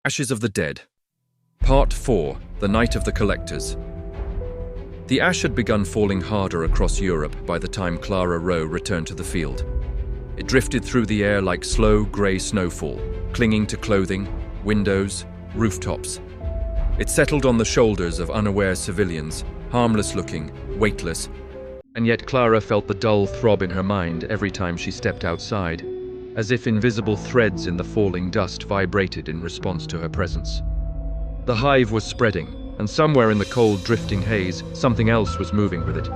Ashes of the Dead. Part 4, The Night of the Collectors. The ash had begun falling harder across Europe by the time Clara Rowe returned to the field. It drifted through the air like slow, grey snowfall, clinging to clothing, windows, rooftops. It settled on the shoulders of unaware civilians, harmless-looking, weightless, and yet Clara felt the dull throb in her mind every time she stepped outside, as if invisible threads in the falling dust vibrated in response to her presence. The hive was spreading, and somewhere in the cold, drifting haze, something else was moving with it.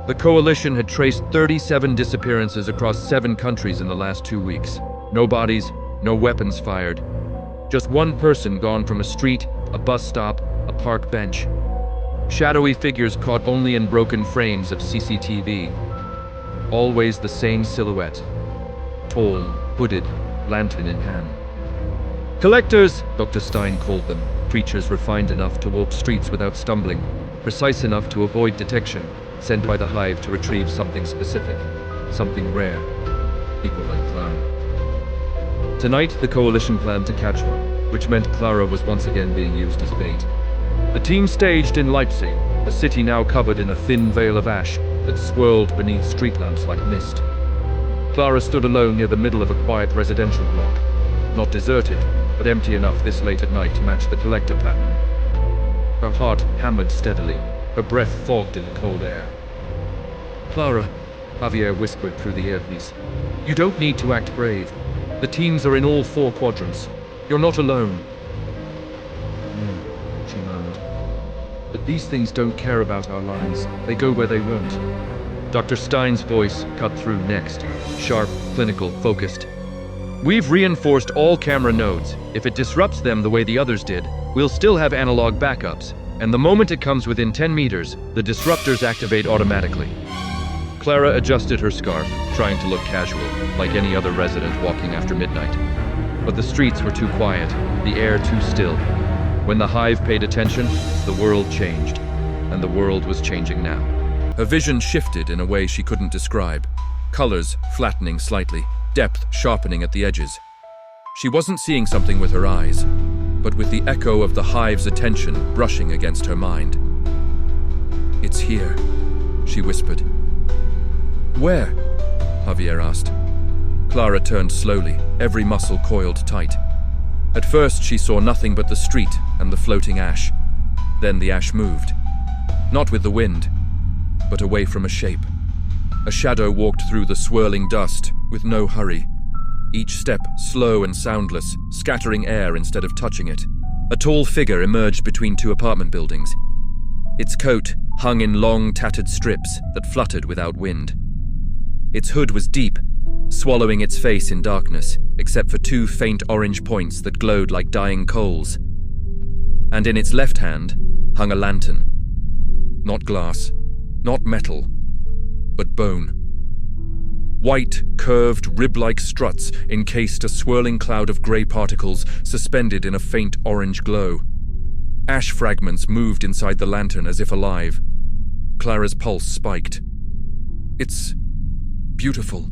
The coalition had traced 37 disappearances across 7 countries in the last 2 weeks. No bodies, no weapons fired. Just one person gone from a street, a bus stop, a park bench. Shadowy figures caught only in broken frames of CCTV. Always the same silhouette. Tall, hooded, lantern in hand. Collectors, Dr. Stein called them. Creatures refined enough to walk streets without stumbling, precise enough to avoid detection, sent by the hive to retrieve something specific, something rare. People like Clara. Tonight, the coalition planned to catch her, which meant Clara was once again being used as bait. The team staged in Leipzig, a city now covered in a thin veil of ash that swirled beneath street lamps like mist. Clara stood alone near the middle of a quiet residential block. Not deserted, but empty enough this late at night to match the collector pattern. Her heart hammered steadily, her breath fogged in the cold air. "Clara," Javier whispered through the earpiece, "you don't need to act brave. The teams are in all 4 quadrants. You're not alone." She murmured. "But these things don't care about our lives. They go where they won't." Dr. Stein's voice cut through next, sharp, clinical, focused. "We've reinforced all camera nodes. If it disrupts them the way the others did, we'll still have analog backups, and the moment it comes within 10 meters, the disruptors activate automatically." Clara adjusted her scarf, trying to look casual, like any other resident walking after midnight. But the streets were too quiet, the air too still. When the hive paid attention, the world changed, and the world was changing now. Her vision shifted in a way she couldn't describe, colors flattening slightly, depth sharpening at the edges. She wasn't seeing something with her eyes, but with the echo of the hive's attention brushing against her mind. "It's here," she whispered. "Where?" Javier asked. Clara turned slowly, every muscle coiled tight. At first she saw nothing but the street and the floating ash. Then the ash moved. Not with the wind, but away from a shape. A shadow walked through the swirling dust with no hurry. Each step slow and soundless, scattering air instead of touching it. A tall figure emerged between 2 apartment buildings. Its coat hung in long, tattered strips that fluttered without wind. Its hood was deep, swallowing its face in darkness, except for 2 faint orange points that glowed like dying coals. And in its left hand hung a lantern. Not glass, not metal, but bone. White, curved, rib-like struts encased a swirling cloud of grey particles suspended in a faint orange glow. Ash fragments moved inside the lantern as if alive. Clara's pulse spiked. "It's beautiful,"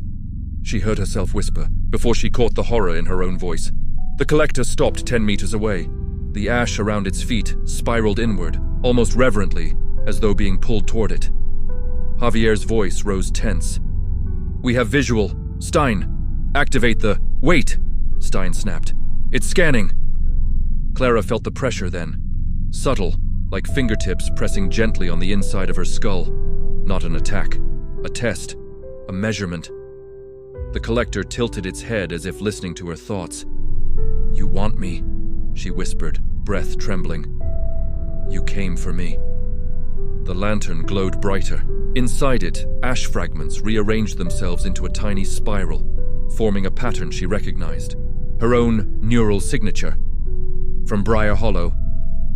she heard herself whisper, before she caught the horror in her own voice. The collector stopped 10 meters away. The ash around its feet spiraled inward, almost reverently, as though being pulled toward it. Javier's voice rose tense. "We have visual. Stein, activate the—" "Wait!" Stein snapped. "It's scanning." Clara felt the pressure then. Subtle, like fingertips pressing gently on the inside of her skull. Not an attack. A test. A measurement. The collector tilted its head as if listening to her thoughts. "You want me," she whispered, breath trembling. "You came for me." The lantern glowed brighter. Inside it, ash fragments rearranged themselves into a tiny spiral, forming a pattern she recognized. Her own neural signature. From Briar Hollow,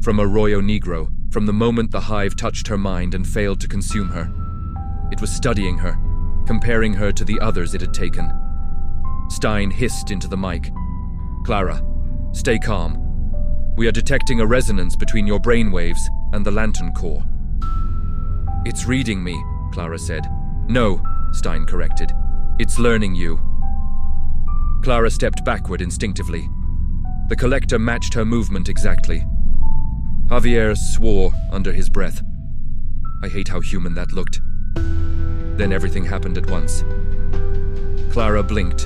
from Arroyo Negro, from the moment the hive touched her mind and failed to consume her. It was studying her, comparing her to the others it had taken. Stein hissed into the mic. "Clara, stay calm. We are detecting a resonance between your brainwaves and the lantern core." "It's reading me," Clara said. "No," Stein corrected. "It's learning you." Clara stepped backward instinctively. The collector matched her movement exactly. Javier swore under his breath. I hate how human that looked. Then everything happened at once. Clara blinked,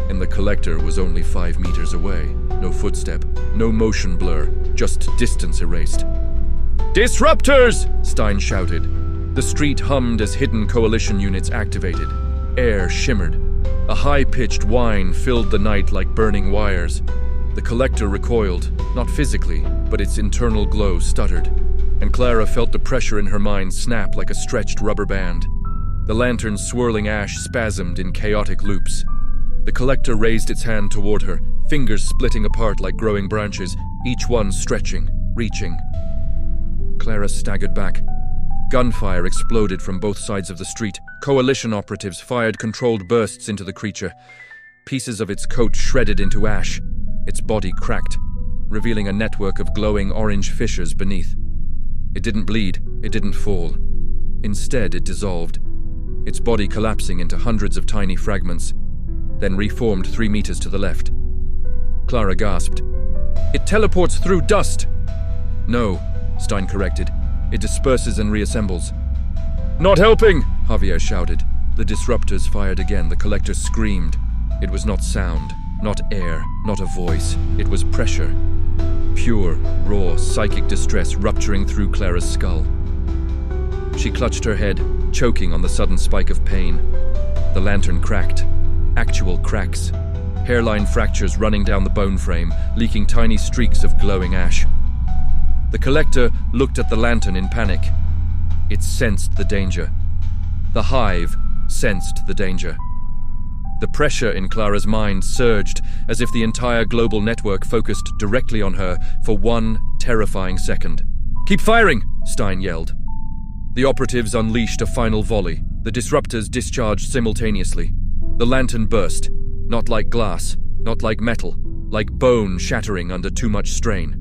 and the collector was only 5 meters away. No footstep, no motion blur, just distance erased. Disruptors! Stein shouted. The street hummed as hidden coalition units activated. Air shimmered. A high-pitched whine filled the night like burning wires. The collector recoiled, not physically, but its internal glow stuttered, and Clara felt the pressure in her mind snap like a stretched rubber band. The lantern's swirling ash spasmed in chaotic loops. The collector raised its hand toward her, fingers splitting apart like growing branches, each one stretching, reaching. Clara staggered back. Gunfire exploded from both sides of the street. Coalition operatives fired controlled bursts into the creature. Pieces of its coat shredded into ash. Its body cracked, revealing a network of glowing orange fissures beneath. It didn't bleed, it didn't fall. Instead, it dissolved, its body collapsing into hundreds of tiny fragments, then reformed 3 meters to the left. Clara gasped. It teleports through dust! No, Stein corrected. It disperses and reassembles. Not helping! Javier shouted. The disruptors fired again. The collector screamed. It was not sound, not air, not a voice. It was pressure. Pure, raw, psychic distress rupturing through Clara's skull. She clutched her head, choking on the sudden spike of pain. The lantern cracked. Actual cracks. Hairline fractures running down the bone frame, leaking tiny streaks of glowing ash. The collector looked at the lantern in panic. It sensed the danger. The Hive sensed the danger. The pressure in Clara's mind surged as if the entire global network focused directly on her for 1 terrifying second. Keep firing! Stein yelled. The operatives unleashed a final volley. The disruptors discharged simultaneously. The lantern burst, not like glass, not like metal, like bone shattering under too much strain.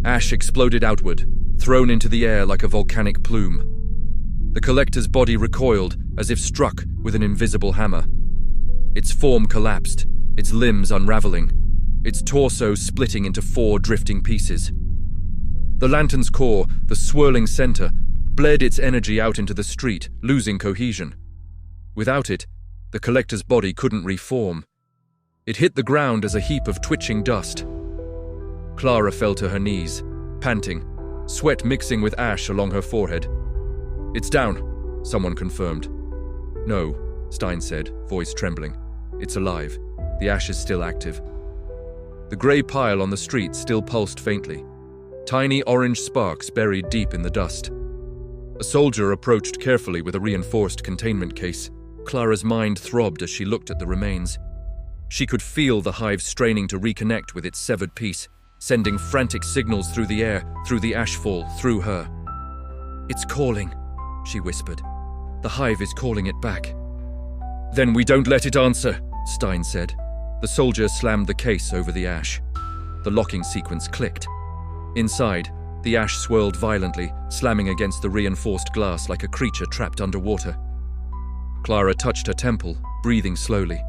Ash exploded outward, thrown into the air like a volcanic plume. The collector's body recoiled as if struck with an invisible hammer. Its form collapsed, its limbs unraveling, its torso splitting into 4 drifting pieces. The lantern's core, the swirling center, bled its energy out into the street, losing cohesion. Without it, the collector's body couldn't reform. It hit the ground as a heap of twitching dust. Clara fell to her knees, panting, sweat mixing with ash along her forehead. It's down, someone confirmed. No, Stein said, voice trembling. It's alive. The ash is still active. The grey pile on the street still pulsed faintly. Tiny orange sparks buried deep in the dust. A soldier approached carefully with a reinforced containment case. Clara's mind throbbed as she looked at the remains. She could feel the Hive straining to reconnect with its severed piece, sending frantic signals through the air, through the ashfall, through her. It's calling, she whispered. The Hive is calling it back. Then we don't let it answer, Stein said. The soldier slammed the case over the ash. The locking sequence clicked. Inside, the ash swirled violently, slamming against the reinforced glass like a creature trapped underwater. Clara touched her temple, breathing slowly.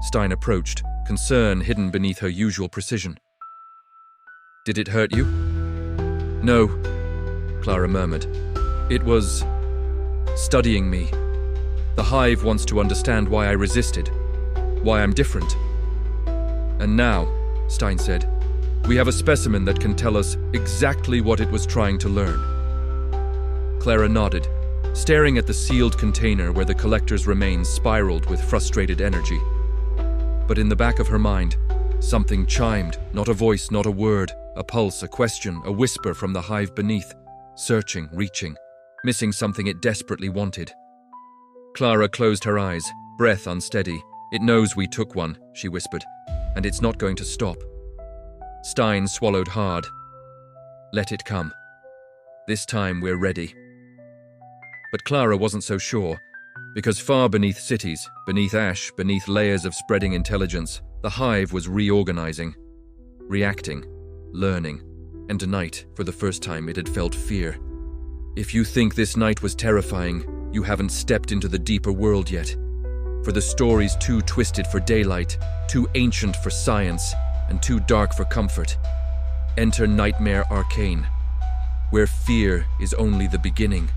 Stein approached, concern hidden beneath her usual precision. Did it hurt you? No, Clara murmured. It was studying me. The Hive wants to understand why I resisted, why I'm different. And now, Stein said, we have a specimen that can tell us exactly what it was trying to learn. Clara nodded, staring at the sealed container where the collector's remains spiraled with frustrated energy. But in the back of her mind, something chimed, not a voice, not a word, a pulse, a question, a whisper from the Hive beneath, searching, reaching, missing something it desperately wanted. Clara closed her eyes, breath unsteady. It knows we took one, she whispered, and it's not going to stop. Stein swallowed hard. Let it come. This time we're ready. But Clara wasn't so sure, because far beneath cities, beneath ash, beneath layers of spreading intelligence, the Hive was reorganizing, reacting, learning, and tonight, for the first time, it had felt fear. If you think this night was terrifying, you haven't stepped into the deeper world yet. For the story's too twisted for daylight, too ancient for science, and too dark for comfort. Enter Nightmarearcane, where fear is only the beginning.